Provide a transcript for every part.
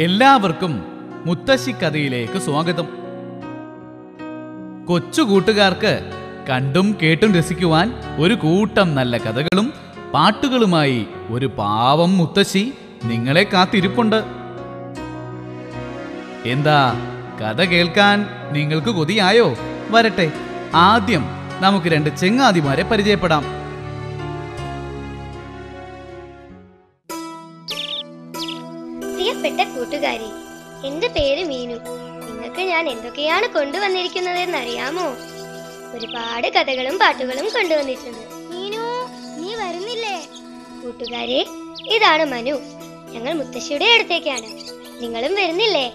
എല്ലാവർക്കും മുത്തശ്ശി കഥയിലേക്ക് സ്വാഗതം. കൊച്ചു കൂട്ടുകാർക്ക് കണ്ടും കേട്ടും രസിക്കുവാൻ ഒരു കൂട്ടം നല്ല കഥകളും പാട്ടുകളുമായി ഒരു പാവം മുത്തശ്ശി നിങ്ങളെ കാത്തിരിപ്പുണ്ട്. എന്താ കഥ കേൾക്കാൻ നിങ്ങൾക്ക് കൊതിയായോ? വരട്ടെ, ആദ്യം നമുക്ക് രണ്ട് ചെങ്ങാതിമാരെ പരിചയപ്പെടാം. പ്രിയപ്പെട്ട കൂട്ടുകാരെ, എന്റെ പേര് മീനു. നിങ്ങൾക്ക് ഞാൻ എന്തൊക്കെയാണ് കൊണ്ടുവന്നിരിക്കുന്നതെന്ന് അറിയാമോ? ഒരുപാട് കഥകളും പാട്ടുകളും കൊണ്ടുവന്നിട്ടുണ്ട്. മീനു, നീ വരുന്നില്ലേ? കൂട്ടുകാരെ, ഇതാണ് മനു. ഞങ്ങൾ മുത്തശ്ശിയുടെ അടുത്തേക്കാണ്. നിങ്ങളും വരുന്നില്ലേ?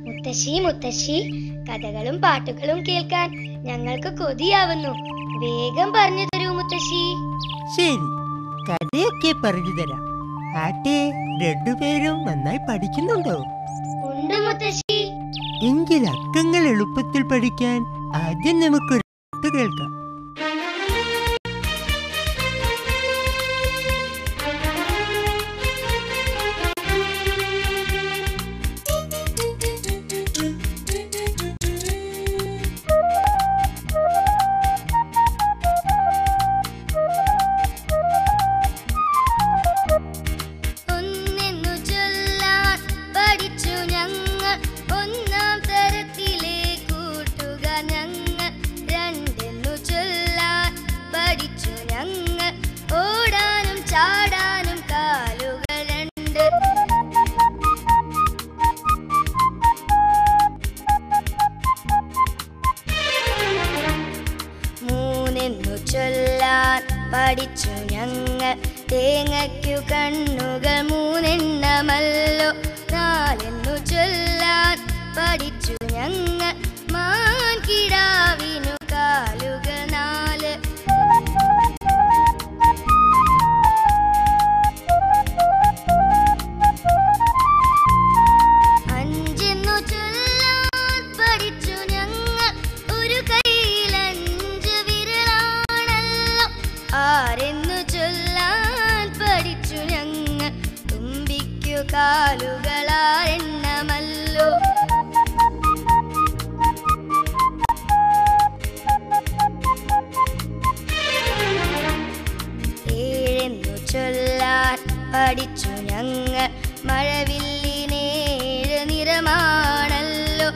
മുത്തശ്ശി മുത്തശ്ശി, കഥകളും പാട്ടുകളും കേൾക്കാൻ ഞങ്ങൾക്ക് കൊതിയാവുന്നു. വേഗം പറഞ്ഞു തരൂ മുത്തശ്ശി. ശരി, കഥയൊക്കെ പറഞ്ഞു തരാം. ആട്ടെ, രണ്ടുപേരും നന്നായി പഠിക്കുന്നുണ്ടോ? ഉണ്ട് മുത്തശ്ശി. എങ്കിൽ അക്കങ്ങൾ എളുപ്പത്തിൽ പഠിക്കാൻ ആദ്യം നമുക്കൊരു പാട്ട് കേൾക്കാം. ഒന്നാം തരത്തിലെ കൂട്ടുകാർ ഞങ്ങൾ, രണ്ടെന്നു ചൊല്ലാൻ പഠിച്ചു ഞങ്ങൾ. തേങ്ങയ്ക്കു കണ്ണുകൾ മൂന്നെണ്ണമല്ലോ, നാലെന്നു ചൊല്ലാൻ പഠിച്ചു ഞങ്ങൾ. മാൻകിടാവിനു കാലുകൾ നാല്. അഞ്ചെന്നു ചൊല്ലാൻ പഠിച്ചു ഞങ്ങൾ, ഒരു കൈയിൽ 5 വിരലാണല്ലോ. ആരെന്നു ചൊല്ലാൻ പഠിച്ചു ഞങ്ങൾ, തുമ്പിക്കു കാലുകൾ 6 എണ്ണമല്ലോ. ചൊല്ലാൻ പഠിച്ചു ഞങ്ങൾ, മഴവില്ലിന് 7 നിറമാണല്ലോ.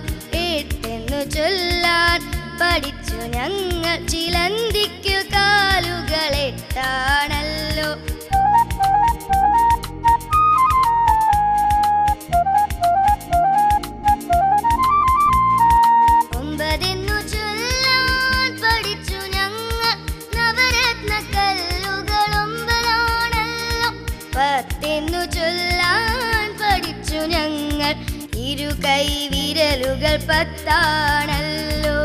8 ചൊല്ലാൻ പഠിച്ചു ഞങ്ങൾ, ചിലന്തിക്കു കാലുകൾ 8 ആണല്ലോ. 9 ചൊല്ലാൻ പഠിച്ചു ഞങ്ങൾ, നവരത്ന കല്ലുകൾ 9 10 ചൊല്ലാൻ പഠിച്ചു ഞങ്ങൾ, 2 കൈ വിരലുകൾ 10 ആണല്ലോ.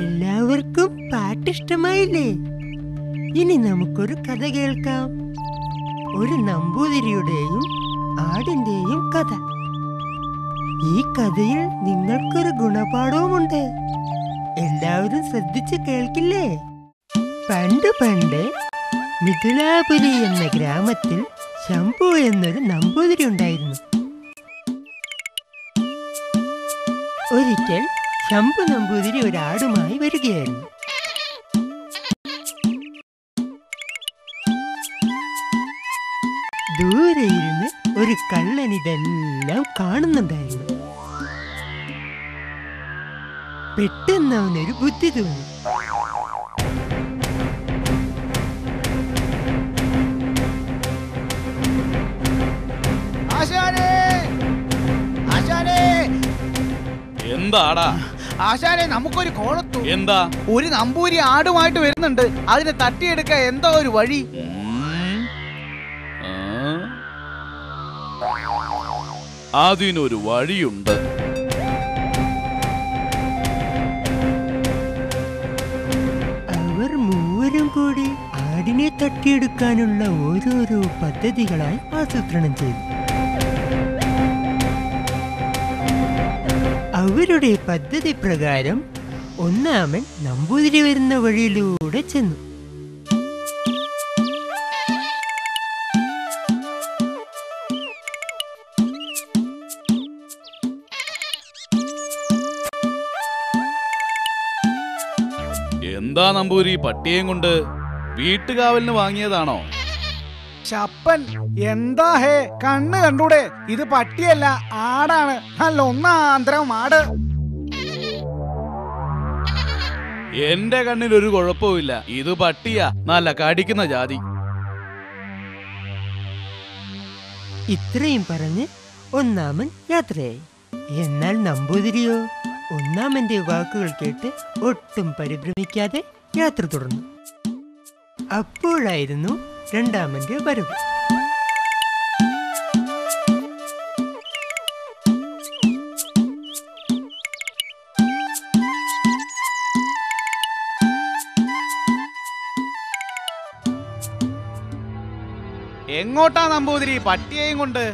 എല്ലാവർക്കും പാട്ടിഷ്ടമായില്ലേ? ഇനി നമുക്കൊരു കഥ കേൾക്കാം. ഒരു നമ്പൂതിരിയുടെയും ആടിന്റെയും കഥ. ഈ കഥയിൽ നിങ്ങൾക്കൊരു ഗുണപാഠവുമുണ്ട്. എല്ലാവരും ശ്രദ്ധിച്ച് കേൾക്കില്ലേ? പണ്ട് പണ്ട് മിഥിലാപുരി എന്ന ഗ്രാമത്തിൽ ശംഭു എന്നൊരു നമ്പൂതിരി ഉണ്ടായിരുന്നു. ഒരിക്കൽ ശംഭു നമ്പൂതിരി ഒരാടുമായി വരികയായിരുന്നു. ദൂരെ ഇരുന്ന് ഒരു കള്ളൻ ഇതെല്ലാം കാണുന്നുണ്ടായിരുന്നു. പെട്ടെന്ന് അവനൊരു ബുദ്ധി തോന്നി. എന്താടാ ആശാനെ, നമുക്കൊരു കോളത്തു. എന്താ? ഒരു നമ്പൂരി ആടുമായിട്ട് വരുന്നുണ്ട്. അതിനെ തട്ടിയെടുക്കാൻ എന്താ ഒരു വഴി? അതിനൊരു വഴിയുണ്ട്. അവർ മൂവരും കൂടി ആടിനെ തട്ടിയെടുക്കാനുള്ള ഓരോരോ പദ്ധതികളായി ആസൂത്രണം ചെയ്തു. അവരുടെ പദ്ധതി പ്രകാരം ഒന്നാമൻ നമ്പൂതിരി വരുന്ന വഴിയിലൂടെ ചെന്നു. എന്താ നമ്പൂരി പട്ടിയേം കൊണ്ട്? വീട്ടുകാവലിന് വാങ്ങിയതാണോ? ചപ്പൻ, എന്താ ഹേ, കണ്ണ് കണ്ടൂടെ? ഇത് പട്ടിയല്ല, ആടാണ്. നല്ല ഒന്നാന്തരം ആട്. എന്റെ കണ്ണിൽ ഒരു കുഴപ്പമില്ല. ഇത് പട്ടിയാ, നല്ല കടിക്കുന്ന ജാതി. ഇത്രയും പറഞ്ഞ് ഒന്നാമൻ യാത്രയായി. എന്നാൽ നമ്പൂതിരിയോ ഒന്നാമന്റെ വാക്കുകൾ കേട്ട് ഒട്ടും പരിഭ്രമിക്കാതെ യാത്ര തുടർന്നു. അപ്പോഴായിരുന്നു രണ്ടാമന്റെ വരവ്. എങ്ങോട്ടാ നമ്പൂതിരി പട്ടിയെയും കൊണ്ട്?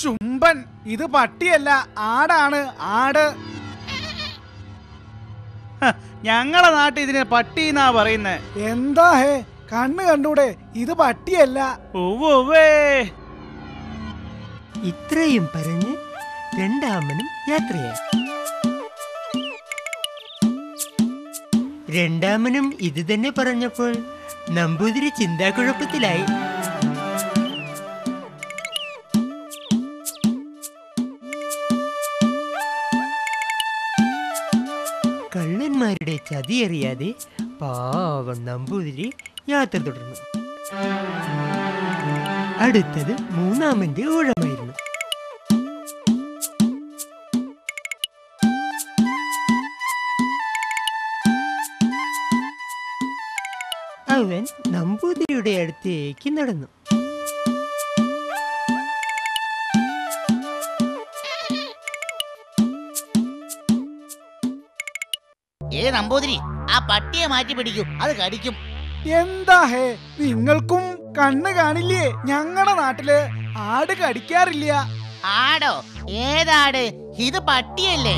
ശുംഭൻ, ഇത് പട്ടിയല്ല, ആടാണ്, ആട്. ഞങ്ങളെ നാട്ടിൽ ഇതിനെ പട്ടി എന്നാ പറയുന്നേ. എന്താ ഹേ, കണ്ണ് കണ്ടൂടെ? ഇത് പട്ടിയല്ല. ഇത്രയും പറഞ്ഞ് രണ്ടാമനും യാത്രയായി. രണ്ടാമനും ഇത് തന്നെ പറഞ്ഞപ്പോൾ നമ്പൂതിരി ചിന്താക്കുഴപ്പത്തിലായി. നമ്പൂതിരിയുടെ ചതിയറിയാതെ പാവം നമ്പൂതിരി യാത്ര തുടർന്നു. അടുത്തത് മൂന്നാമന്റെ ഊഴമായിരുന്നു. അവൻ നമ്പൂതിരിയുടെ അടുത്തേക്ക് നടന്നു. നമ്പൂതിരി, ആ പട്ടിയെ മാറ്റി പിടിക്കൂ, അത് കടിക്കും. എന്താ ഹേ, നിങ്ങൾക്കും കണ്ണ് കാണില്ലേ? ഞങ്ങളുടെ നാട്ടില് ആട് കടിക്കാറില്ല. ആടോ? ഏതാട്? ഇത് പട്ടിയല്ലേ?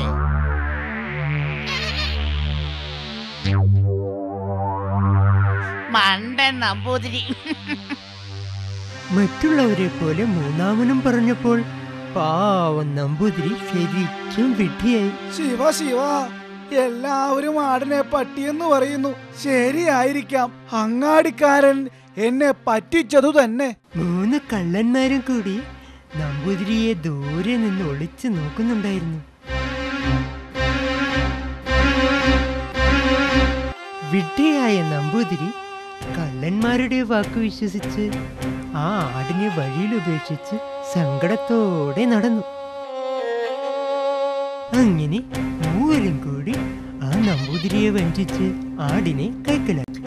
മണ്ടൻ നമ്പൂതിരി. മറ്റുള്ളവരെ പോലെ മൂന്നാമനും പറഞ്ഞപ്പോൾ പാവം നമ്പൂതിരി ശരിക്കും വിഡ്ഢിയായി. ശിവ ശിവ, എല്ലാവരും ആടിനെ പട്ടിയെന്ന് പറയുന്നു. ശരിയായിരിക്കാം, അങ്ങാടിക്കാരൻ എന്നെ പറ്റിച്ചതു തന്നെ. 3 കള്ളന്മാരും കൂടി നമ്പൂതിരിയെ ദൂരെ നിന്ന് ഒളിച്ചു നോക്കുന്നുണ്ടായിരുന്നു. വിഡ്ഢിയായ നമ്പൂതിരി കള്ളന്മാരുടെ വാക്ക് വിശ്വസിച്ച് ആ ആടിനെ വഴിയിൽ ഉപേക്ഷിച്ച് സങ്കടത്തോടെ നടന്നു. അങ്ങനെ മൂവരും കൂടി ആ നമ്പൂതിരിയെ വഞ്ചിച്ച് ആടിനെ കൈക്കലാക്കി.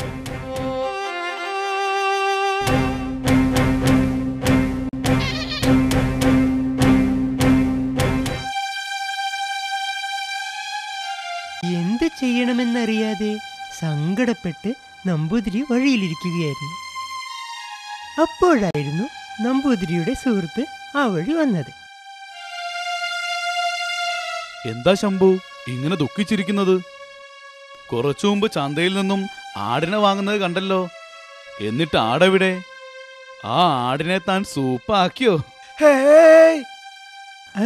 എന്ത് ചെയ്യണമെന്നറിയാതെ സങ്കടപ്പെട്ട് നമ്പൂതിരി വഴിയിലിരിക്കുകയായിരുന്നു. അപ്പോഴായിരുന്നു നമ്പൂതിരിയുടെ സുഹൃത്ത് ആ വഴി വന്നത്. എന്താ ശംഭു ഇങ്ങനെ ദുഃഖിച്ചിരിക്കുന്നത്? കുറച്ചു മുമ്പ് ചന്തയിൽ നിന്നും ആടിനെ വാങ്ങുന്നത് കണ്ടല്ലോ. എന്നിട്ട് ആടെവിടെ? ആ ആടിനെ താൻ സൂപ്പാക്കിയോ? ഹേയ്,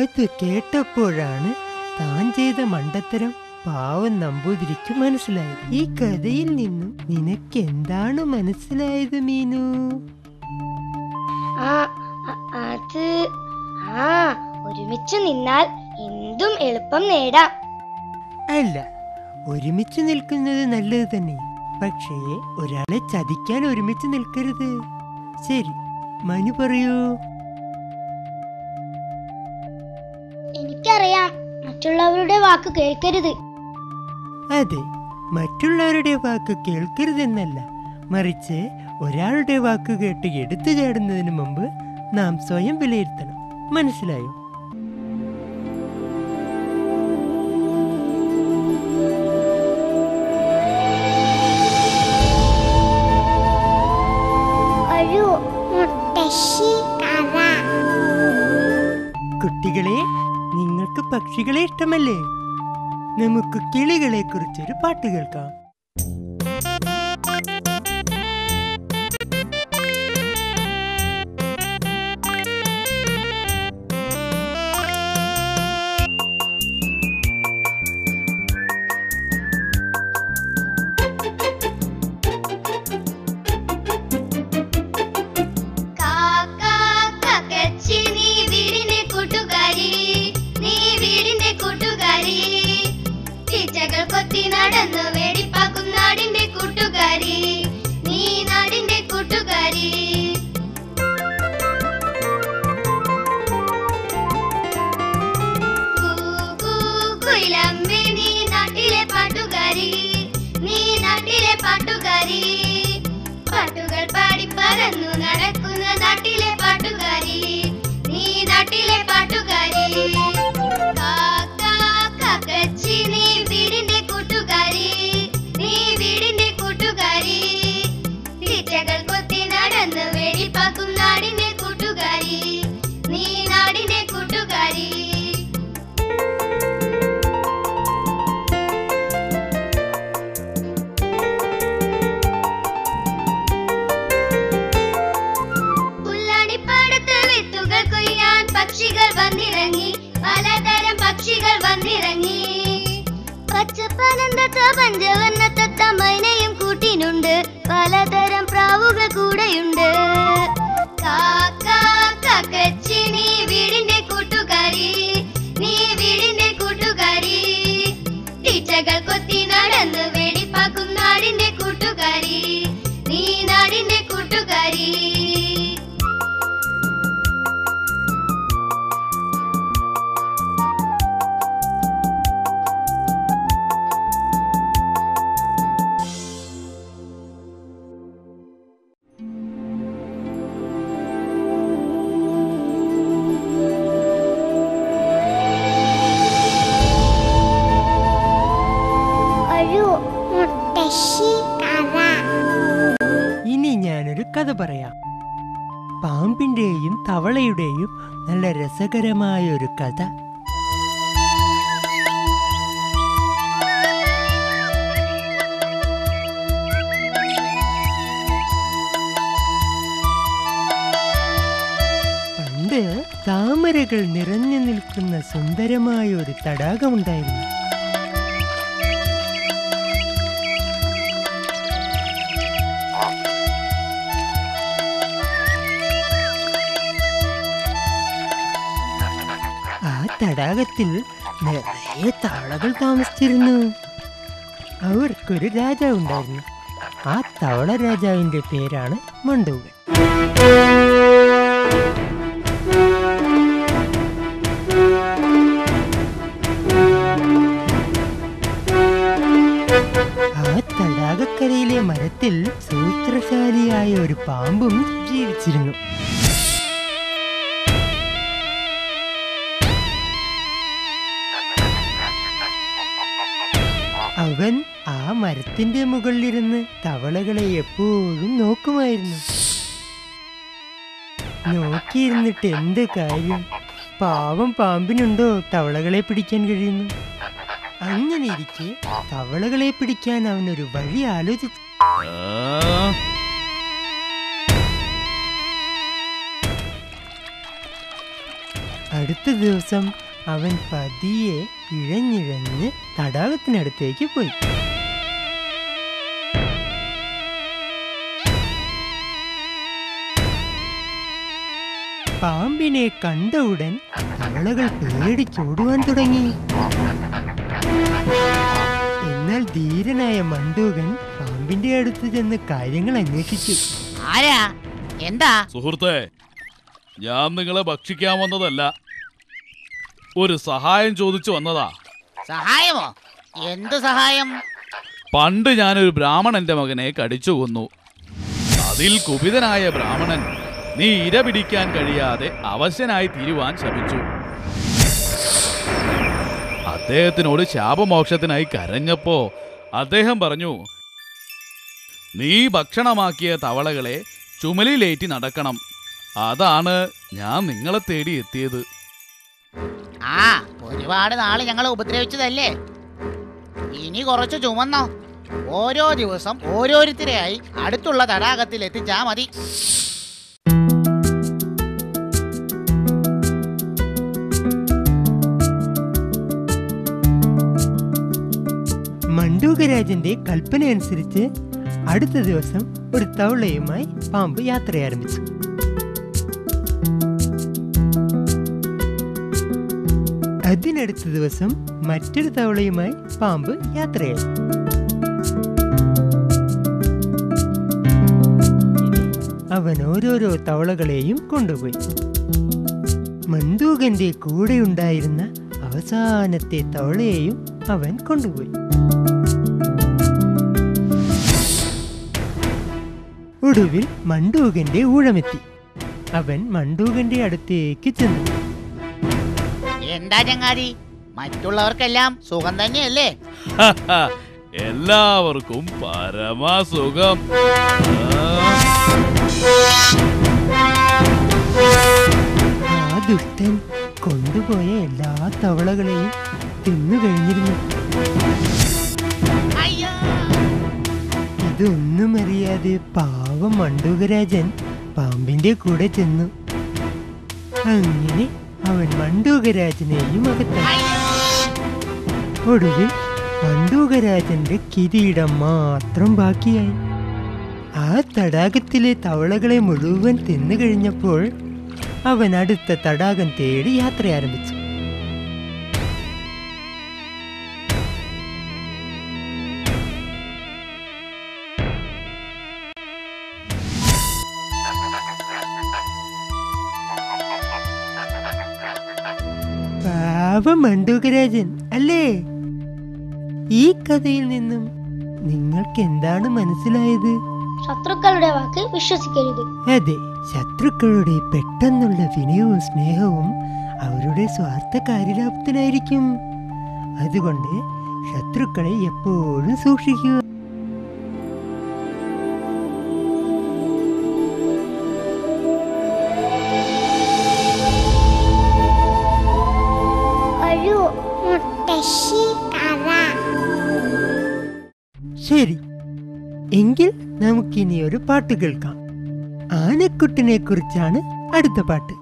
അത് കേട്ടപ്പോഴാണ് താൻ ചെയ്ത മണ്ടത്തരം പാവം നമ്പൂതിരിക്ക് മനസ്സിലായത്. ഈ കഥയിൽ നിന്നും നിനക്ക് എന്താണ് മനസ്സിലായത് മീനു? ഒരുമിച്ച് നിന്നാൽ എന്തും എളുപ്പം നേടാം. അല്ല, ഒരുമിച്ച് നിൽക്കുന്നത് നല്ലത് തന്നെ. പക്ഷേ ഒരാളെ ചതിക്കാൻ ഒരുമിച്ച് നിൽക്കരുത്. ശരി, മനു പറയൂ. എനിക്കറിയാം, മറ്റുള്ളവരുടെ വാക്ക് കേൾക്കരുത്. അതെ, മറ്റുള്ളവരുടെ വാക്ക് കേൾക്കരുതെന്നല്ല, മറിച്ച് ഒരാളുടെ വാക്ക് കേട്ട് എടുത്തു ചാടുന്നതിന് മുമ്പ് നാം സ്വയം വിലയിരുത്തണം. മനസ്സിലായോ? കുട്ടികളെ, നിങ്ങൾക്ക് പക്ഷികളെ ഇഷ്ടമല്ലേ? നമുക്ക് കിളികളെ കുറിച്ചൊരു പാട്ട് കേൾക്കാം. നടന്നു വേടിപ്പാക്കും നാടിന്റെ കൂട്ടുകാരി, നീ നാടിന്റെ കൂട്ടുകാരി. കുയിലമ്മേ നീ നാട്ടിലെ പാട്ടുകാരി, നീ നാട്ടിലെ പാട്ടുകാരി. പാട്ടുകൾ പാടി പറന്നു നടക്കുന്ന നാട്ടിലെ പാട്ടുകാരി, നീ നാട്ടിലെ പാട്ടുകാരി. കാക്കച്ചി നീ വീടിന്റെ കൂട്ടുകാരി, നീ വീടിന്റെ കൂട്ടുകാരി. തീറ്റകൾ കൊത്തി നടന്ന് വേടിപ്പാക്കും നാടിന്റെ കൂട്ടുകാരി, നീ നാടിന്റെ കൂട്ടുകാരി. പുല്ലാണിപ്പാടത്ത് വിത്തുകൾ കൊയ്യാൻ പക്ഷികൾ വന്നിറങ്ങി, പലതരം പക്ഷികൾ വന്നിറങ്ങി. പച്ചപ്പനന്തത്ത പഞ്ചവർണ്ണത്തത്ത മൈനയും കൂട്ടിനുണ്ട്, പലതരം പ്രാവുകൾ കൂടെയുണ്ട്. കാക്കച്ചി നീ വീടിന്റെ കൂട്ടുകാരി, നീ വീടിന്റെ കൂട്ടുകാരി. തീറ്റകൾ കൊത്തി നടന്ന് കഥ പറയാം. പാമ്പിന്റെയും തവളയുടെയും നല്ല രസകരമായ ഒരു കഥ. പണ്ട് താമരകൾ നിറഞ്ഞു നിൽക്കുന്ന സുന്ദരമായ ഒരു തടാകമുണ്ടായിരുന്നു. ആ തടാകത്തിൽ നിറയെ തവളകൾ താമസിച്ചിരുന്നു. അവർക്കൊരു രാജാവ് ഉണ്ടായിരുന്നു. ആ തവള രാജാവിന്റെ പേരാണ് മണ്ടൂകൻ. ആ തടാകക്കരയിലെ മരത്തിൽ സൂത്രശാലിയായ ഒരു പാമ്പും ജീവിച്ചിരുന്നു. അവൻ ആ മരത്തിന്റെ മുകളിലിരുന്ന് തവളകളെ എപ്പോഴും നോക്കുമായിരുന്നു. നോക്കിയിരുന്നിട്ട് എന്ത് കാര്യം? പാവം പാമ്പിനുണ്ടോ തവളകളെ പിടിക്കാൻ കഴിയുന്നു? അങ്ങനെ ഇരിക്കെ തവളകളെ പിടിക്കാൻ അവനൊരു വഴി ആലോചിച്ചു. അടുത്ത ദിവസം അവൻ പതിയെ ഇഴഞ്ഞിഴഞ്ഞ് തടാകത്തിനടുത്തേക്ക് പോയി. പാമ്പിനെ കണ്ട ഉടൻ തവളകൾ പേടിച്ചോടുവാൻ തുടങ്ങി. എന്നാൽ ധീരനായ മണ്ടൂകൻ പാമ്പിന്റെ അടുത്ത് ചെന്ന് കാര്യങ്ങൾ അന്വേഷിച്ചു. ആരാ? എന്താ? സുഹൃത്തെ, ഞാൻ നിങ്ങളെ ഭക്ഷിക്കാൻ വന്നതല്ല, ഒരു സഹായം ചോദിച്ചു വന്നതാ. സഹായമോ? എന്ത് സഹായം? പണ്ട് ഞാനൊരു ബ്രാഹ്മണന്റെ മകനെ കടിച്ചു കൊന്നു. അതിൽ കുപിതനായ ബ്രാഹ്മണൻ നീ ഇര പിടിക്കാൻ കഴിയാതെ അവശനായി തീരുവാൻ ശ്രമിച്ചു. അദ്ദേഹത്തിനോട് ശാപമോക്ഷത്തിനായി കരഞ്ഞപ്പോ അദ്ദേഹം പറഞ്ഞു, നീ ഭക്ഷണമാക്കിയ തവളകളെ ചുമലിലേറ്റി നടക്കണം. അതാണ് ഞാൻ നിങ്ങളെ തേടി എത്തിയത്. ആ, ഒരുപാട് നാള് ഞങ്ങളെ ഉപദ്രവിച്ചതല്ലേ? ഇനി കുറച്ച് ചുമന്നോ. ഓരോ ദിവസം ഓരോരുത്തരെയായി അടുത്തുള്ള തടാകത്തിൽ എത്തിച്ചാ മതി. മണ്ടൂകരാജന്റെ കൽപ്പന അനുസരിച്ച് അടുത്ത ദിവസം ഒരു തവളയുമായി പാമ്പ് യാത്ര ആരംഭിച്ചു. അതിനടുത്ത ദിവസം മറ്റൊരു തവളയുമായി പാമ്പ് യാത്രയായി. അവൻ ഓരോരോ തവളകളെയും കൊണ്ടുപോയി. മണ്ടൂകന്റെ കൂടെയുണ്ടായിരുന്ന അവസാനത്തെ തവളയെയും അവൻ കൊണ്ടുപോയി. ഒടുവിൽ മണ്ടൂകന്റെ ഊഴമെത്തി. അവൻ മണ്ടൂകന്റെ അടുത്തേക്ക് ചെന്നു. എന്താ ചങ്ങാതി, മറ്റുള്ളവർക്കെല്ലാം സുഖം തന്നെയല്ലേ? എല്ലാവർക്കും പരമസുഖം. ആ ദുഷ്ടൻ കൊണ്ടുപോയ എല്ലാ തവളകളെയും തിന്നു കഴിഞ്ഞിരുന്നു. ഇതൊന്നും അറിയാതെ പാവം മണ്ടൂകരാജൻ പാമ്പിന്റെ കൂടെ ചെന്നു. അങ്ങനെ അവൻ മണ്ടൂകരാജനെയും അകത്തായി. ഒടുവിൽ മണ്ടൂകരാജന്റെ കിരീടം മാത്രം ബാക്കിയായി. ആ തടാകത്തിലെ തവളകളെ മുഴുവൻ തിന്നു കഴിഞ്ഞപ്പോൾ അവൻ അടുത്ത തടാകം തേടി യാത്ര ആരംഭിച്ചു. പാവം മണ്ടൂകരാജൻ അല്ലേ? ഈ കഥയിൽ നിന്നും നിങ്ങൾക്ക് എന്താണ് മനസ്സിലായത്? ശത്രുക്കളുടെ വാക്ക് വിശ്വസിക്കരുത്. അതെ, ശത്രുക്കളുടെ പെട്ടെന്നുള്ള വിനയവും സ്നേഹവും അവരുടെ സ്വാർത്ഥ കാര്യലാഭത്തിനായിരിക്കും. അതുകൊണ്ട് ശത്രുക്കളെ എപ്പോഴും സൂക്ഷിക്കുക. നമുക്കിനി ഒരു പാട്ട് കേൾക്കാം. ആനക്കുട്ടിനെ കുറിച്ചാണ് അടുത്ത പാട്ട്.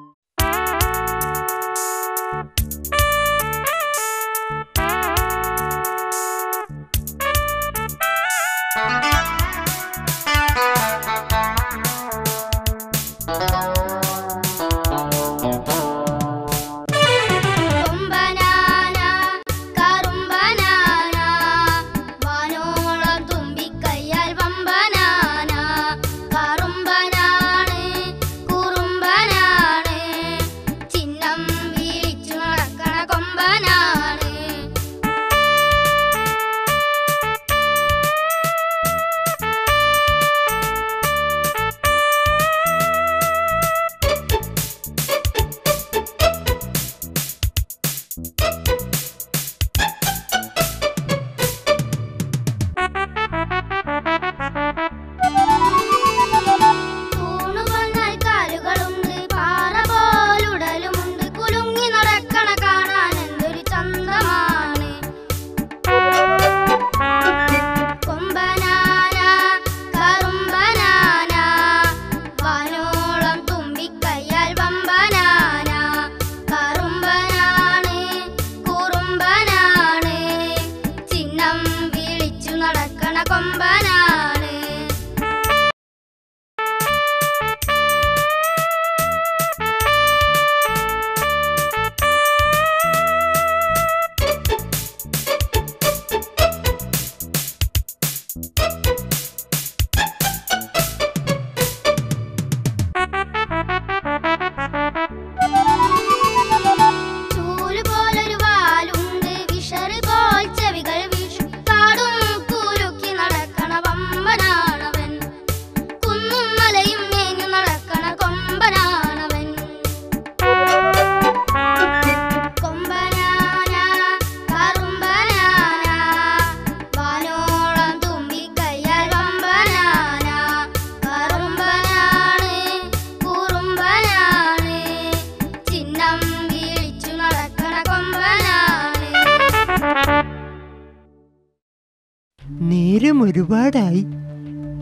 നേരം ഒരുപാടായി,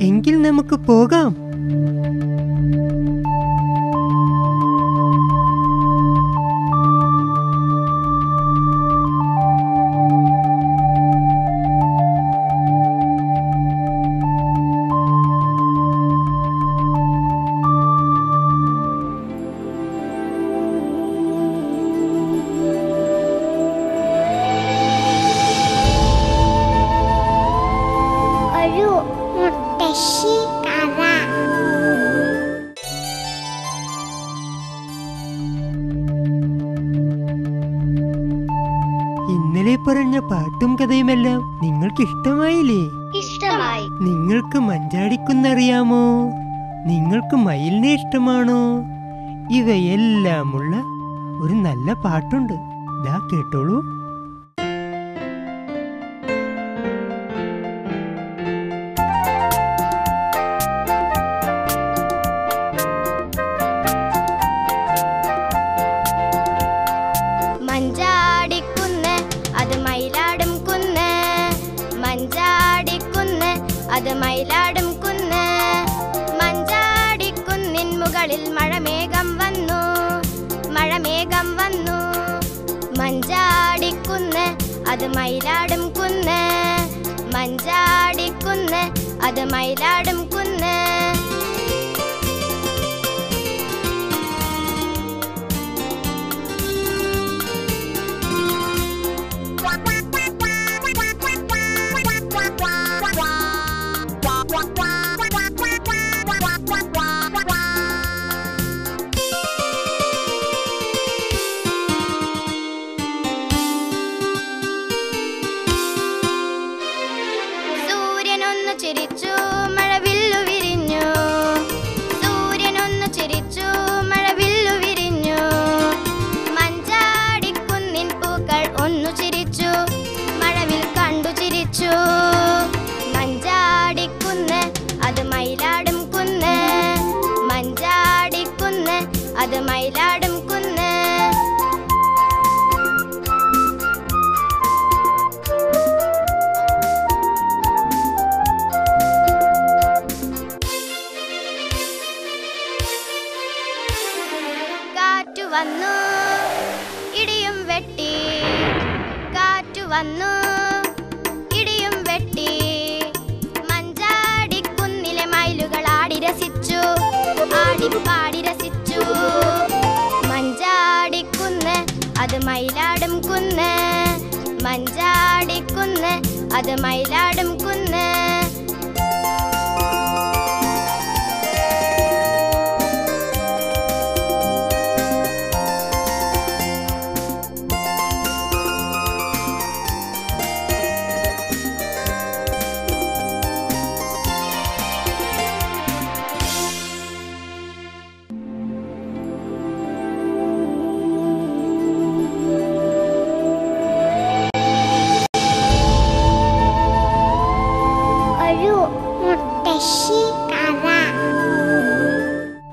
എങ്കിൽ നമുക്ക് പോകാം. ഇന്നലെ പറഞ്ഞ പാട്ടും കഥയുമെല്ലാം നിങ്ങൾക്ക് ഇഷ്ടമായില്ലേ? ഇഷ്ടമായി. നിങ്ങൾക്ക് മഞ്ചാടിക്കുന്നറിയാമോ? നിങ്ങൾക്ക് മയിലിനെ ഇഷ്ടമാണോ? ഇവയെല്ലാമുള്ള ഒരു നല്ല പാട്ടുണ്ട്, ദാ കേട്ടോളൂ. മഞ്ചാടിക്കുന്ന് അത് മയിലാടും കുന്ന്, മഞ്ചാടിക്കുന്ന് അത് മയിലാടും കുന്ന്. മഞ്ചാടിക്കുന്നിൻ മുകളിൽ മഴമേഘം വന്നു, മഴമേഘം വന്നു. മഞ്ചാടിക്കുന്ന് അത് മയിലാടും കുന്ന്, മഞ്ചാടിക്കുന്ന് അത് മയിലാടും കുന്ന്. സൂര്യനൊന്നു ചിരിച്ചു മഴവില്ലു വിരിഞ്ഞു, സൂര്യനൊന്നു ചിരിച്ചു മഴവില്ലു വിരിഞ്ഞു. മഞ്ചാടിക്കുന്നിൻ പൂക്കൾ ഒന്നു ചിരിച്ചു, മഴവിൽ കണ്ടു ചിരിച്ചു. മഞ്ചാടിക്കുന്ന് അത് മയിലാടും കുന്ന്, മഞ്ചാടിക്കുന്ന് അത് മയിലാടും കുന്ന്. കാറ്റു വന്നു ഇടിയും വെട്ടി, കാറ്റു വന്നു ഇടിയും വെട്ടി. മഞ്ചാടിക്കുന്നിലെ മയിലുകൾ ആടി രസിച്ചു, ആടിപ്പാടി രസിച്ചു. മഞ്ചാടിക്കുന്ന് അത് മയിലാടും കുന്ന്, മഞ്ചാടിക്കുന്ന് അത് മയിലാടും കുന്ന്.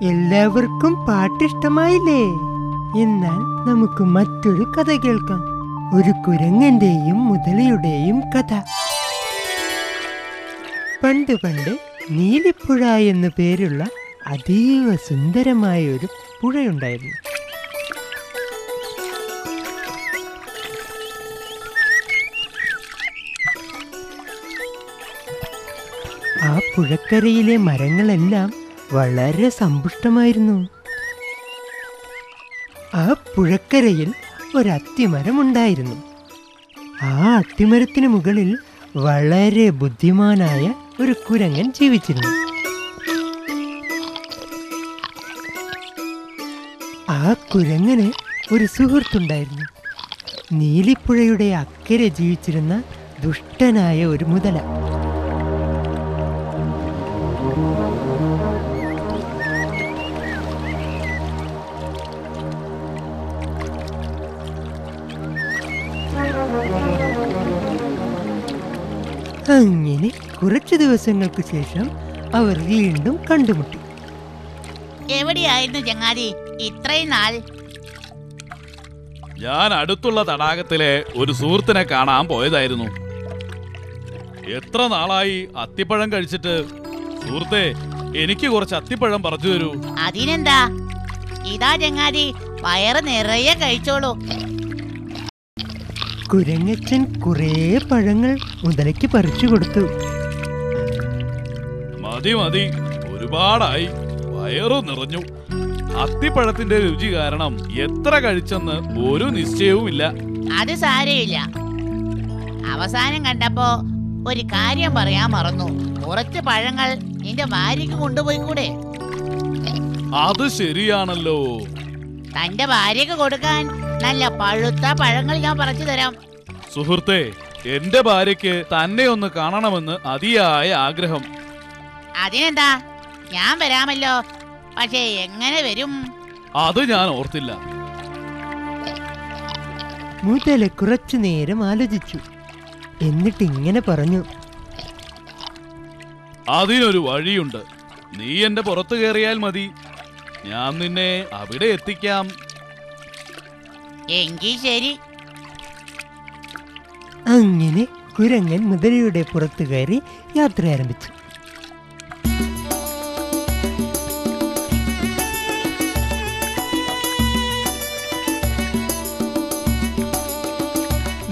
എല്ലാവർക്കും പാട്ടിഷ്ടമായില്ലേ? എന്നാൽ നമുക്ക് മറ്റൊരു കഥ കേൾക്കാം. ഒരു കുരങ്ങന്റെയും മുതലയുടെയും കഥ. പണ്ട് പണ്ട് നീലിപ്പുഴ എന്നു പേരുള്ള അതീവ സുന്ദരമായ ഒരു പുഴയുണ്ടായിരുന്നു. ആ പുഴക്കരയിലെ മരങ്ങളെല്ലാം വളരെ സമ്പുഷ്ടമായിരുന്നു. ആ പുഴക്കരയിൽ ഒരു അത്തിമരമുണ്ടായിരുന്നു. ആ അത്തിമരത്തിന് മുകളിൽ വളരെ ബുദ്ധിമാനായ ഒരു കുരങ്ങൻ ജീവിച്ചിരുന്നു. ആ കുരങ്ങന് ഒരു സുഹൃത്തുണ്ടായിരുന്നു. നീലിപ്പുഴയുടെ അക്കരെ ജീവിച്ചിരുന്ന ദുഷ്ടനായ ഒരു മുതല. അങ്ങനെ കുറച്ചു ദിവസങ്ങൾക്ക് ശേഷം അവർ വീണ്ടും കണ്ടുമുട്ടി. എവിടെയായിരുന്നു ചങ്ങാതി ഇത്രയും നാൾ? ഞാൻ അടുത്തുള്ള തടാകത്തിലെ ഒരു സുഹൃത്തിനെ കാണാൻ പോയതായിരുന്നു. എത്ര നാളായി അത്തിപ്പഴം കഴിച്ചിട്ട്. സുഹൃത്തെ, എനിക്ക് കുറച്ച് അത്തിപ്പഴം പറിച്ചു തരൂ. അതിനെന്താ, ഇതാ ചങ്ങാതി, വയറ് നിറയെ കഴിച്ചോളൂ. കുരങ്ങച്ചൻ കുറേ പഴങ്ങൾ മുതലയ്ക്ക് പറിച്ചു കൊടുത്തു. മതി മതി, ഒരുപാടായി, വയറു നിറഞ്ഞു. അത്തിപ്പഴത്തിന്റെ രുചി കാരണം എത്ര കഴിച്ചെന്ന് ഒരു നിശ്ചയവുമില്ല. അത് സാരമില്ല. അവസാനം കണ്ടപ്പോ ഒരു കാര്യം പറയാൻ മറന്നു. കുറച്ച് പഴങ്ങൾ നിന്റെ ഭാര്യക്ക് കൊണ്ടുപോയിക്കൂടെ? അത് ശരിയാണല്ലോ. തന്റെ ഭാര്യക്ക് കൊടുക്കാൻ നല്ല പഴുത്ത പഴങ്ങൾ ഞാൻ പറിച്ചു തരാം. സുഹൃത്തെ, എന്റെ ഭാര്യയ്ക്ക് തന്നെ ഒന്ന് കാണണമെന്ന് അതിയായ ആഗ്രഹം. അതിനെന്താ, ഞാൻ വരാമല്ലോ. പക്ഷേ എങ്ങനെ വരും? അത് ഞാൻ ഓർത്തില്ല. മുതല കുറച്ചു നേരം ആലോചിച്ചു. എന്നിട്ട് ഇങ്ങനെ പറഞ്ഞു: അതിനൊരു വഴിയുണ്ട്. നീ എന്റെ പുറത്തു കയറിയാൽ മതി. ഞാൻ നിന്നെ അവിടെ എത്തിക്കാം. എങ്കിൽ ശരി. അങ്ങനെ കുരങ്ങൻ മുതലയുടെ പുറത്തു കയറി യാത്ര ആരംഭിച്ചു.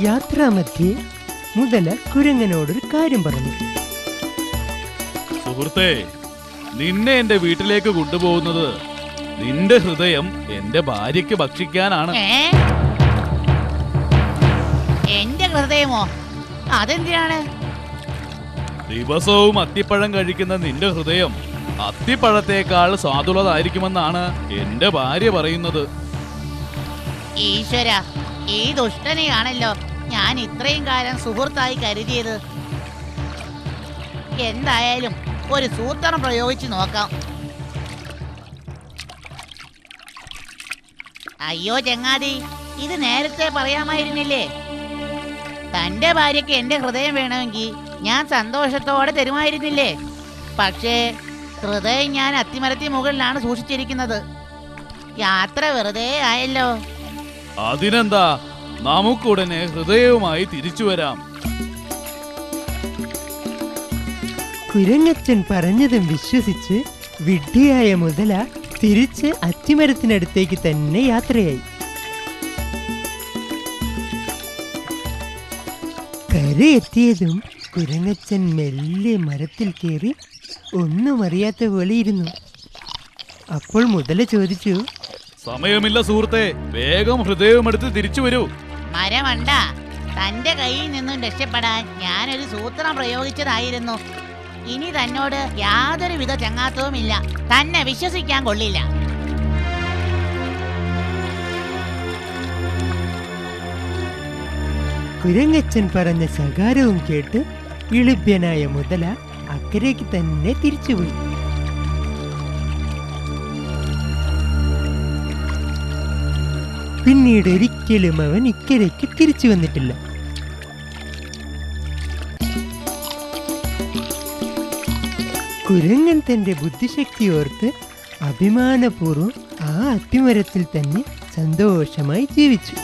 യാത്രാമധ്യേ മുതല കുരങ്ങനോടൊരു കാര്യം പറഞ്ഞു. സുഹൃത്തെ, നിന്നെ എന്റെ വീട്ടിലേക്ക് കൊണ്ടുപോകുന്നത് നിന്റെ ഹൃദയം എന്റെ ഭാര്യയ്ക്ക് ഭക്ഷിക്കാനാണ്. എന്റെ ഹൃദയമോ? അതെന്തിനാണ്? ദിവസവും അത്തിപ്പഴം കഴിക്കുന്ന നിന്റെ ഹൃദയം അത്തിപ്പഴത്തേക്കാൾ സ്വാദുള്ളതായിരിക്കുമെന്നാണ് എന്റെ ഭാര്യ പറയുന്നത്. ഈശ്വര, ഈ ദുഷ്ടനെയാണല്ലോ ഞാൻ ഇത്രയും കാലം സുഹൃത്തായി കരുതിയത്. എന്തായാലും ഒരു സൂത്രം പ്രയോഗിച്ച് നോക്കാം. അയ്യോ ചങ്ങാതി, ഇത് നേരത്തെ പറയാമായിരുന്നില്ലേ? തന്റെ ഭാര്യയ്ക്ക് എന്റെ ഹൃദയം വേണമെങ്കിൽ ഞാൻ സന്തോഷത്തോടെ തരുമായിരുന്നില്ലേ? പക്ഷേ ഹൃദയം ഞാൻ അത്തിമരത്തിന് മുകളിലാണ് സൂക്ഷിച്ചിരിക്കുന്നത്. യാത്ര വെറുതെ ആയല്ലോ. അതിനെന്താ, നമുക്കുടനെ ഹൃദയവുമായി തിരിച്ചു വരാം. കുരങ്ങച്ചൻ പറഞ്ഞതും വിശ്വസിച്ച് വിഡ്ഢിയായ മുതല തിരിച്ച് അത്തിമരത്തിനടുത്തേക്ക് തന്നെ യാത്രയായി. കരയെത്തിയതും കുരങ്ങച്ചൻ മെല്ലെ മരത്തിൽ കയറി ഒന്നും അറിയാത്ത പോലെ ഇരുന്നു. അപ്പോൾ മുതല ചോദിച്ചു, സമയമില്ല സുഹൃത്തെ, വേഗം ഹൃദയമെടുത്ത് തിരിച്ചു വരൂ. മരമണ്ട, തന്റെ കയ്യിൽ നിന്നും രക്ഷപ്പെടാൻ ഞാനൊരു സൂത്രം പ്രയോഗിച്ചതായിരുന്നു. ഇനി തന്നോട് യാതൊരുവിധ ചങ്ങാത്തവുമില്ല. തന്നെ വിശ്വസിക്കാൻ കൊള്ളില്ല. കുരങ്ങച്ചൻ പറഞ്ഞ ശകാരവും കേട്ട് ഇളിഭ്യനായ മുതല അക്കരയ്ക്ക് തന്നെ തിരിച്ചുപോയി. പിന്നീട് ഒരിക്കലും അവൻ ഇക്കരയ്ക്ക് തിരിച്ചു വന്നിട്ടില്ല. കുരങ്ങൻ തന്റെ ബുദ്ധിശക്തി ഓർത്ത് അഭിമാനപൂർവ്വം ആ അത്തിമരത്തിൽ തന്നെ സന്തോഷമായി ജീവിച്ചു.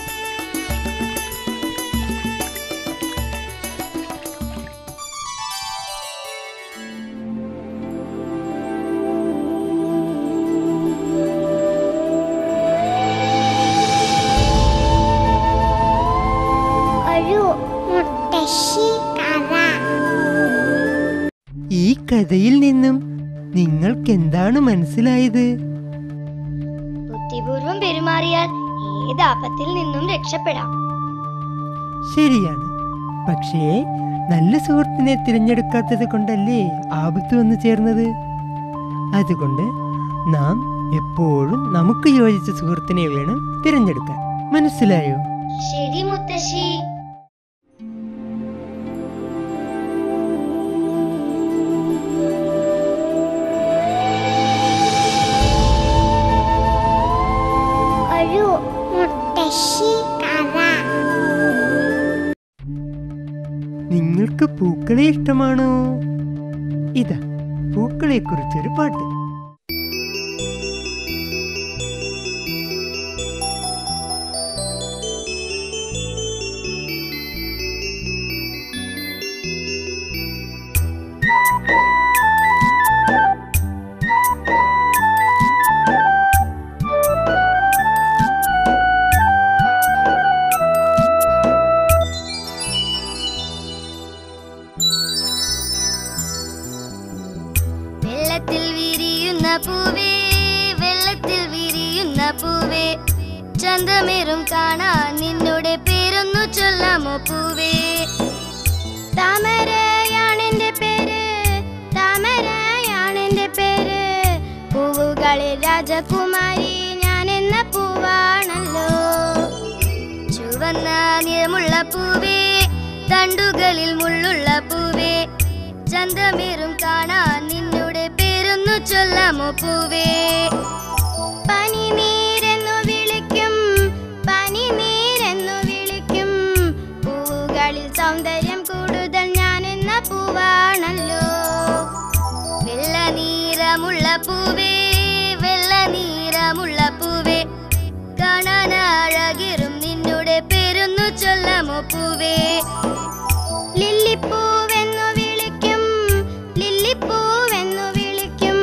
ഈ കഥയിൽ നിന്നും നിങ്ങൾക്ക് എന്താണ് മനസ്സിലായത്? ബുദ്ധിപൂർവം പെരുമാറിയാൽ ഏത് ആപത്തിൽ നിന്നും രക്ഷപ്പെടാം. ശരിയാണ്. പക്ഷേ നല്ല സുഹൃത്തിനെ തിരഞ്ഞെടുക്കാത്തത് കൊണ്ടല്ലേ ആപത്ത് വന്നു ചേർന്നത്. അതുകൊണ്ട് നാം എപ്പോഴും നമുക്ക് യോജിച്ച സുഹൃത്തിനെ വേണം തിരഞ്ഞെടുക്കാൻ. മനസ്സിലായോ? ശരി മുത്തശ്ശി. നിങ്ങൾക്ക് പൂക്കളെ ഇഷ്ടമാണോ? ഇതാ പൂക്കളെ കുറിച്ചൊരു പാട്ട്. വെള്ളത്തിൽ വിരിയുന്ന പൂവേ, വെള്ളത്തിൽ വിരിയുന്ന പൂവേ, ചന്തമേറും കാണാൻ നിന്നുടെ പേരൊന്നു ചൊല്ലാമോ പൂവേ? താമരയാണെന്റെ പേര്, താമരയാണെന്റെ പേര്, പൂവുകളിൽ രാജകുമാരി ഞാൻ എന്ന പൂവാണല്ലോ. ചുവന്ന നിറമുള്ള പൂവേ, തണ്ടുകളിൽ മുള്ളുള്ള പൂവേ, ചന്തമേറും കാണാൻ നിന്നുടെ പേരൊന്നു ചൊല്ലാമോ പൂവേ? പനിനീരെന്നു വിളിക്കും, പനിനീരെന്നു വിളിക്കും, പൂവുകളിൽ സൗന്ദര്യം കൂടുതൽ ഞാൻ എന്ന പൂവാണല്ലോ. വെള്ള നീറമുള്ള പൂവേ, വെള്ള നീറമുള്ള പൂവേ, കാണാൻ അഴകിറും നിന്നുടെ പേരൊന്നു ചൊല്ലാമോ പൂവേ? ലില്ലിപ്പൂവെന്നു വിളിക്കും, ലില്ലിപ്പൂവെന്നു വിളിക്കും,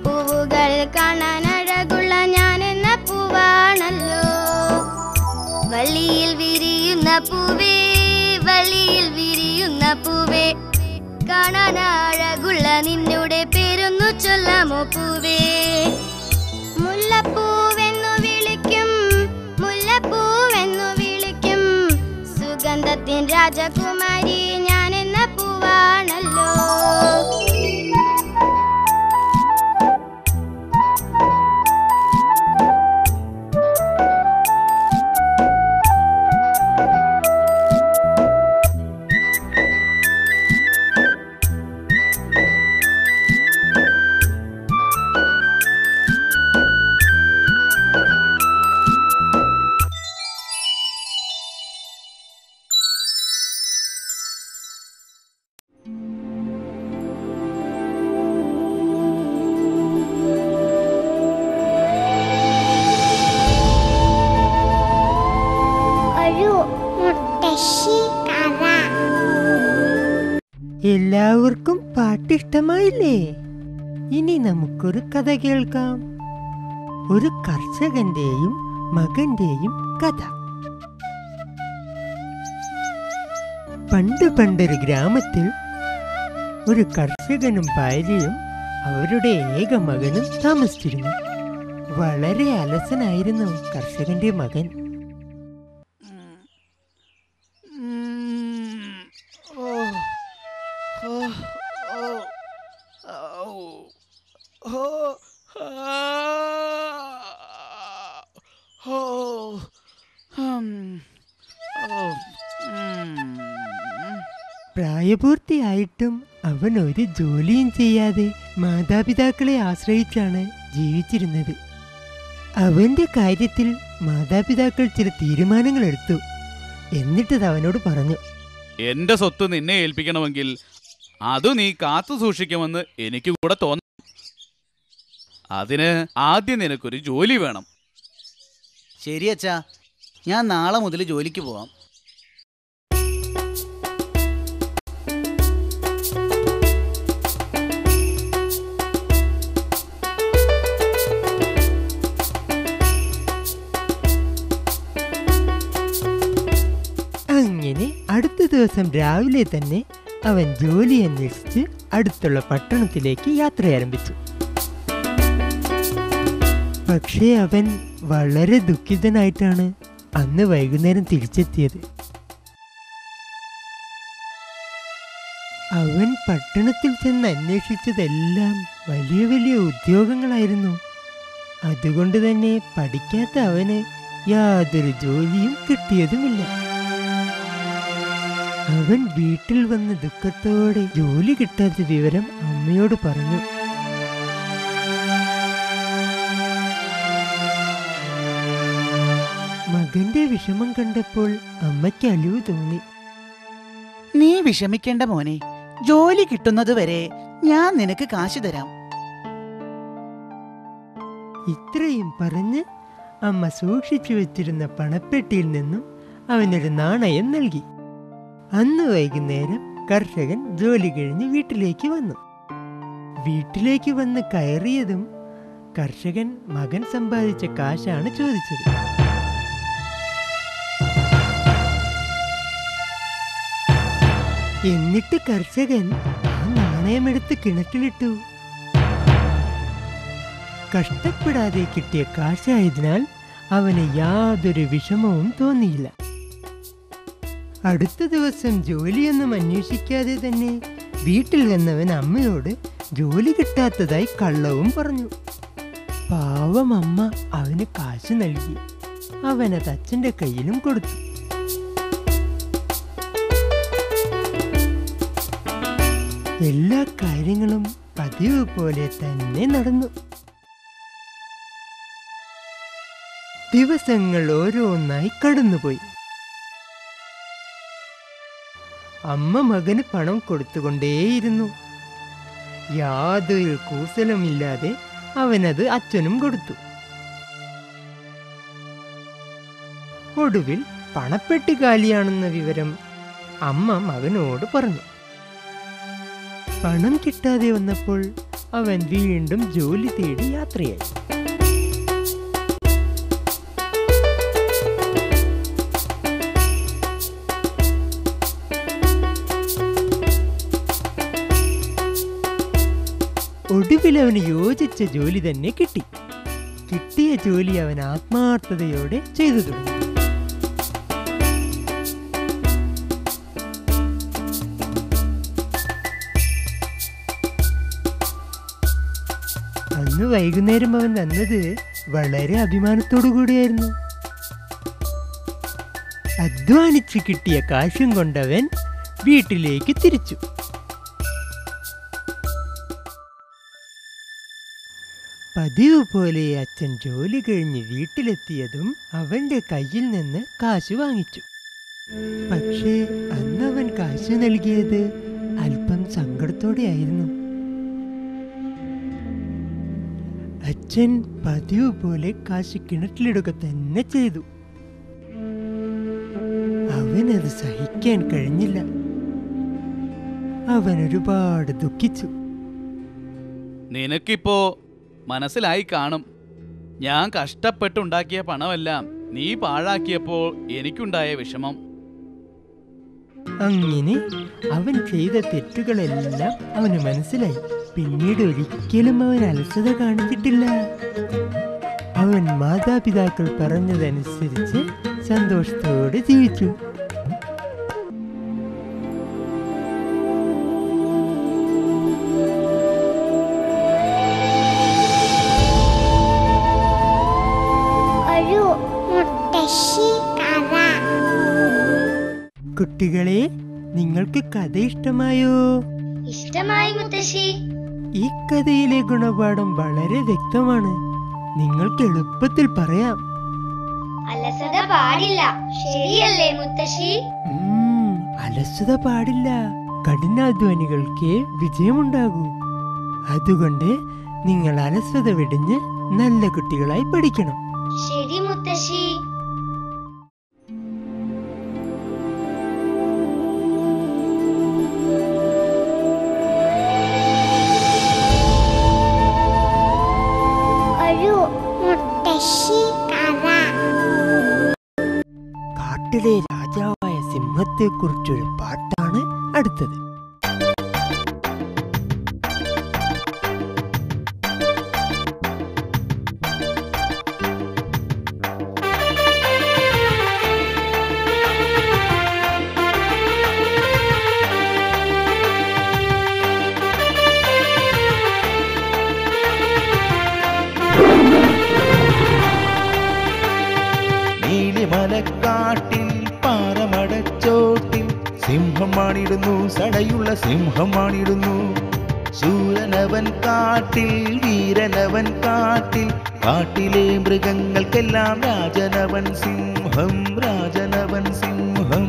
പൂവുകൾ കാണാൻ അഴകുള്ള ഞാൻ എന്ന പൂവാണല്ലോ. വള്ളിയിൽ വിരിയുന്ന പൂവേ, വള്ളിയിൽ വിരിയുന്ന പൂവേ, കാണാൻ അഴകുള്ള നിന്നുടെ പേരൊന്നു ചൊല്ലാമോ പൂവേ? മുല്ലപ്പൂവെന്നു വിളിക്കും, മുല്ലപ്പൂവെന്നു വിളിക്കും, സുഗന്ധത്തിൻ രാജകുമാരി ഞാൻ എന്ന പൂവാണല്ലോ. എല്ലാവർക്കും പാട്ട് ഇഷ്ടമായില്ലേ? ഇനി നമുക്കൊരു കഥ കേൾക്കാം. ഒരു കർഷകന്റെയും മകന്റെയും കഥ. പണ്ടൊരു ഗ്രാമത്തിൽ ഒരു കർഷകനും ഭാര്യയും അവരുടെ ഏക മകനും താമസിച്ചിരുന്നു. വളരെ അലസനായിരുന്നു കർഷകന്റെ മകൻ. പ്രായപൂർത്തിയായിട്ടും അവൻ ഒരു ജോലിയും ചെയ്യാതെ മാതാപിതാക്കളെ ആശ്രയിച്ചാണ് ജീവിച്ചിരുന്നത്. അവന്റെ കാര്യത്തിൽ മാതാപിതാക്കൾ ചില തീരുമാനങ്ങൾ എടുത്തു. എന്നിട്ടത് അവനോട് പറഞ്ഞു, എന്റെ സ്വത്ത് നിന്നെ ഏൽപ്പിക്കണമെങ്കിൽ അത് നീ കാത്തു സൂക്ഷിക്കുമെന്ന് എനിക്ക് കൂടെ തോന്നും. അതിന് ആദ്യം നിനക്കൊരു ജോലി വേണം. ശരി അച്ഛാ, ഞാൻ നാളെ മുതൽ ജോലിക്ക് പോവാം. അങ്ങനെ അടുത്ത ദിവസം രാവിലെ തന്നെ അവൻ ജോലി അന്വേഷിച്ച് അടുത്തുള്ള പട്ടണത്തിലേക്ക് യാത്ര ആരംഭിച്ചു. പക്ഷേ അവൻ വളരെ ദുഃഖിതനായിട്ടാണ് അന്ന് വൈകുന്നേരം തിരിച്ചെത്തിയത്. അവൻ പട്ടണത്തിൽ ചെന്ന് അന്വേഷിച്ചതെല്ലാം വലിയ വലിയ ഉദ്യോഗങ്ങളായിരുന്നു. അതുകൊണ്ട് തന്നെ പഠിക്കാത്ത അവന് യാതൊരു ജോലിയും കിട്ടിയതുമില്ല. അവൻ വീട്ടിൽ വന്ന് ദുഃഖത്തോടെ ജോലി കിട്ടാത്ത വിവരം അമ്മയോട് പറഞ്ഞു. മകന്റെ വിഷമം കണ്ടപ്പോൾ അമ്മയ്ക്ക് അലിവ് തോന്നി. നീ വിഷമിക്കേണ്ട മോനെ, ജോലി കിട്ടുന്നത് വരെ ഞാൻ നിനക്ക് കാശ് തരാം. ഇത്രയും പറഞ്ഞ് അമ്മ സൂക്ഷിച്ചു വെച്ചിരുന്ന പണപ്പെട്ടിയിൽ നിന്നും അവനൊരു നാണയം നൽകി. അന്ന് വൈകുന്നേരം കർഷകൻ ജോലി കഴിഞ്ഞ് വീട്ടിലേക്ക് വന്നു. വീട്ടിലേക്ക് വന്ന് കയറിയതും കർഷകൻ മകൻ സമ്പാദിച്ച കാശാണ് ചോദിച്ചത്. എന്നിട്ട് കർഷകൻ ആ നാണയമെടുത്ത് കിണറ്റിലിട്ടു. കഷ്ടപ്പെടാതെ കിട്ടിയ കാശായതിനാൽ അവന് യാതൊരു വിഷമവും തോന്നിയില്ല. അടുത്ത ദിവസം ജോലിയൊന്നും അന്വേഷിക്കാതെ തന്നെ വീട്ടിൽ വന്നവൻ അമ്മയോട് ജോലി കിട്ടാത്തതായി കള്ളവും പറഞ്ഞു. പാവം അമ്മ അവന് കാശ് നൽകി. അവനത് അച്ഛൻ്റെ കയ്യിലും കൊടുത്തു. എല്ലാ കാര്യങ്ങളും പതിവ് പോലെ തന്നെ നടന്നു. ദിവസങ്ങൾ ഓരോന്നായി കടന്നുപോയി. അമ്മ മകന് പണം കൊടുത്തുകൊണ്ടേയിരുന്നു. യാതൊരു കൂസലമില്ലാതെ അവനത് അച്ഛനും കൊടുത്തു. ഒടുവിൽ പണപ്പെട്ടി കാലിയാണെന്ന വിവരം അമ്മ മകനോട് പറഞ്ഞു. പണം കിട്ടാതെ വന്നപ്പോൾ അവൻ വീണ്ടും ജോലി തേടി യാത്രയായി. ഒടുവിൽ അവന് യോജിച്ച ജോലി തന്നെ കിട്ടി. കിട്ടിയ ജോലി അവൻ ആത്മാർത്ഥതയോടെ ചെയ്തു തുടങ്ങി. അന്ന് വൈകുന്നേരം അവൻ വന്നത് വളരെ അഭിമാനത്തോടു കൂടിയായിരുന്നു. അധ്വാനിച്ച് കിട്ടിയ കാശും കൊണ്ടവൻ വീട്ടിലേക്ക് തിരിച്ചു. പതിവ് പോലെ അച്ഛൻ ജോലി കഴിഞ്ഞ് വീട്ടിലെത്തിയതും അവന്റെ കയ്യിൽ നിന്ന് കാശ് വാങ്ങിച്ചു. പക്ഷേ അന്നവൻ കാശ് നൽകിയത് അല്പം സങ്കടത്തോടെയായിരുന്നു. അച്ഛൻ പതിവ് പോലെ കാശ് കിണറ്റിലിടുക തന്നെ ചെയ്തു. അവനത് സഹിക്കാൻ കഴിഞ്ഞില്ല. അവൻ ഒരുപാട് ദുഃഖിച്ചു. നിനക്കിപ്പോ മനസ്സിലായി കാണും, ഞാൻ കഷ്ടപ്പെട്ടുണ്ടാക്കിയ പണമെല്ലാം നീ പാഴാക്കിയപ്പോൾ എനിക്കുണ്ടായ വിഷമം. അങ്ങനെ അവൻ ചെയ്ത തെറ്റുകളെല്ലാം അവന് മനസ്സിലായി. പിന്നീട് ഒരിക്കലും അവൻ അലസത കാണിച്ചിട്ടില്ല. അവൻ മാതാപിതാക്കൾ പറഞ്ഞതനുസരിച്ച് സന്തോഷത്തോടെ ജീവിച്ചു. കുട്ടികളെ, നിങ്ങൾക്ക് കഥ ഇഷ്ടമായോ? ഇഷ്ടമായി മുത്തശ്ശി. ഈ കഥയിലെ ഗുണപാഠം വളരെ വ്യക്തമാണ്. നിങ്ങൾക്ക് എളുപ്പത്തിൽ പറയാം. അലസത പാടില്ല, ശരിയല്ലേ മുത്തശ്ശി? അലസത പാടില്ല. കഠിനാധ്വാനികൾക്ക് വിജയമുണ്ടാകൂ. അതുകൊണ്ട് നിങ്ങൾ അലസത വെടിഞ്ഞ് നല്ല കുട്ടികളായി പഠിക്കണം. ശരി മുത്തശ്ശി. കാട്ടിലെ രാജാവായ സിംഹത്തെ കുറിച്ചൊരു പാട്ടാണ് അടുത്തത്. മലക്കാട്ടിൽ പാറമടച്ചോട്ടിൽ സിംഹമാണിടുന്നു, സടയുള്ള സിംഹമാണിടുന്നു. ശൂരനവൻ കാട്ടിൽ, വീരനവൻ കാട്ടിൽ, കാട്ടിലെ മൃഗങ്ങൾക്കെല്ലാം രാജനവൻ സിംഹം, രാജനവൻ സിംഹം.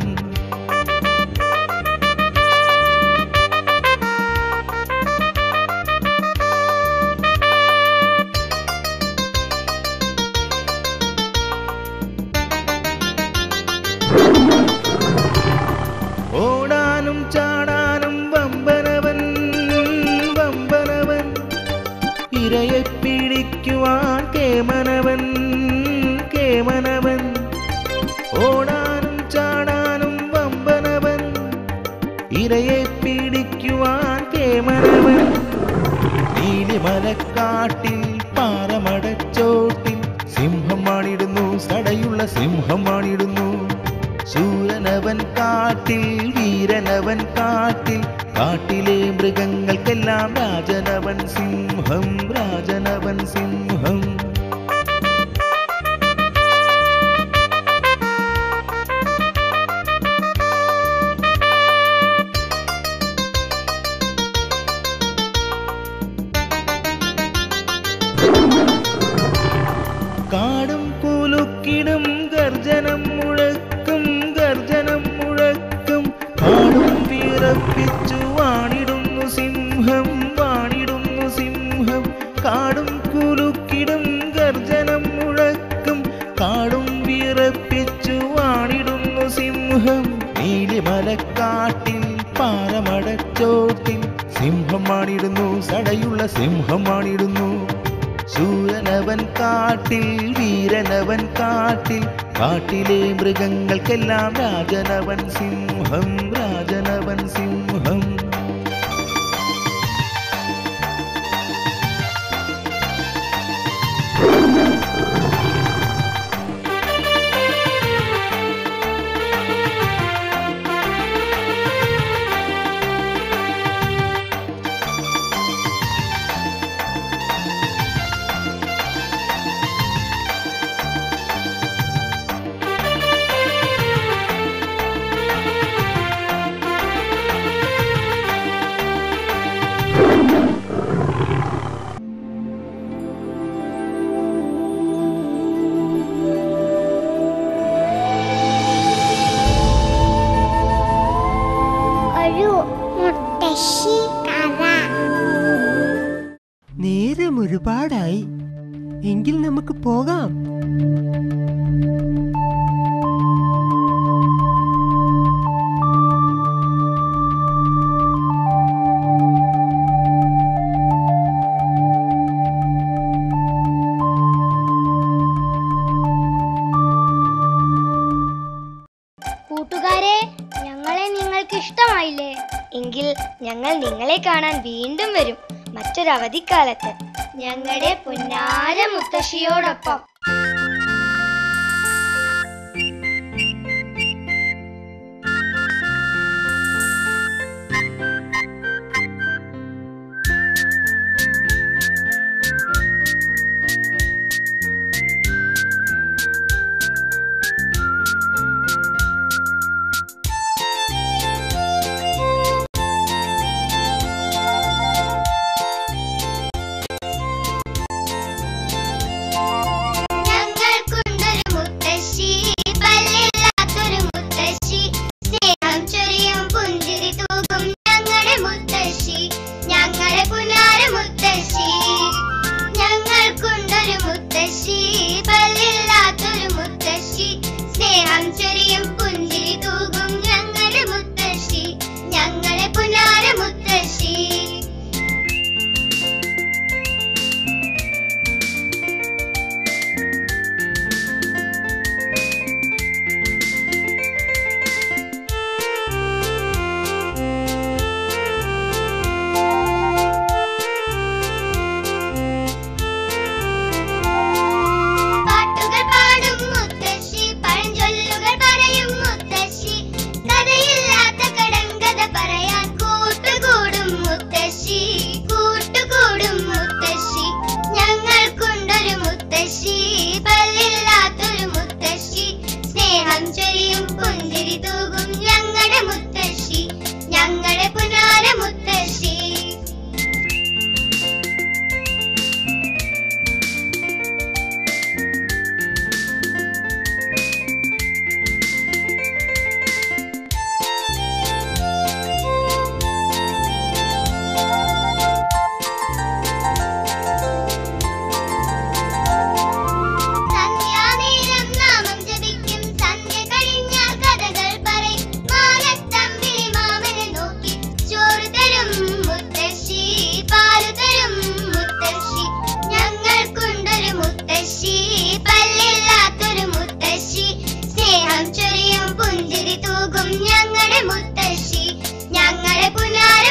ഓടാനും ചാടാനും വമ്പനവൻ, വമ്പനവൻ. ഇരയെ പിടിക്കുവാൻ കേമനവൻ, കേമനവൻ. ഓടാനും ചാടാനും വമ്പനവൻ, ഇരയെ പിടിക്കുവാൻ കേമനവൻ. നീലിമലക്കാട്ടിൽ പാറമടച്ചോട്ടിൽ സിംഹമാണിടുന്നു, സടയുള്ള സിംഹമാണിടുന്നു. ശൂരനവൻ കാട്ടിൽ, വീരനവൻ കാട്ടിൽ, കാട്ടിലെ മൃഗങ്ങൾക്കെല്ലാം രാജനവൻ സിംഹം, രാജനവൻ സിംഹം. കാടും കുലുക്കിടും ഗർജനം മുഴക്കും, ഗർജനം മുഴക്കും. കാടും വിറപ്പിച്ചു വാണിടുന്നു സിംഹം, വാണിടുന്നു സിംഹം. കാടും കുലുക്കിടും ഗർജനം മുഴക്കും, കാടും വിറപ്പിച്ചു വാണിടുന്നു സിംഹം. നീലിമലക്കാട്ടിൽ പാറമടച്ചോട്ടിൽ സിംഹമാണിടുന്നു, സടയുള്ള സിംഹമാണിടുന്നു. ശൂരനവൻ കാട്ടിൽ, വീരനവൻ കാട്ടിൽ, കാട്ടിലെ മൃഗങ്ങൾക്കെല്ലാം രാജനവൻ സിംഹം, രാജനവൻ സിംഹം. നേരം ഒരുപാടായി. എങ്കിൽ നമുക്ക് പോകാം. ഇഷ്ടമായില്ലേ? എങ്കിൽ ഞങ്ങൾ നിങ്ങളെ കാണാൻ വീണ്ടും വരും മറ്റൊരു അവധിക്കാലത്ത് ഞങ്ങളുടെ പൊന്നാര മുത്തശ്ശിയോടൊപ്പം. ഞങ്ങളുടെ പുനാര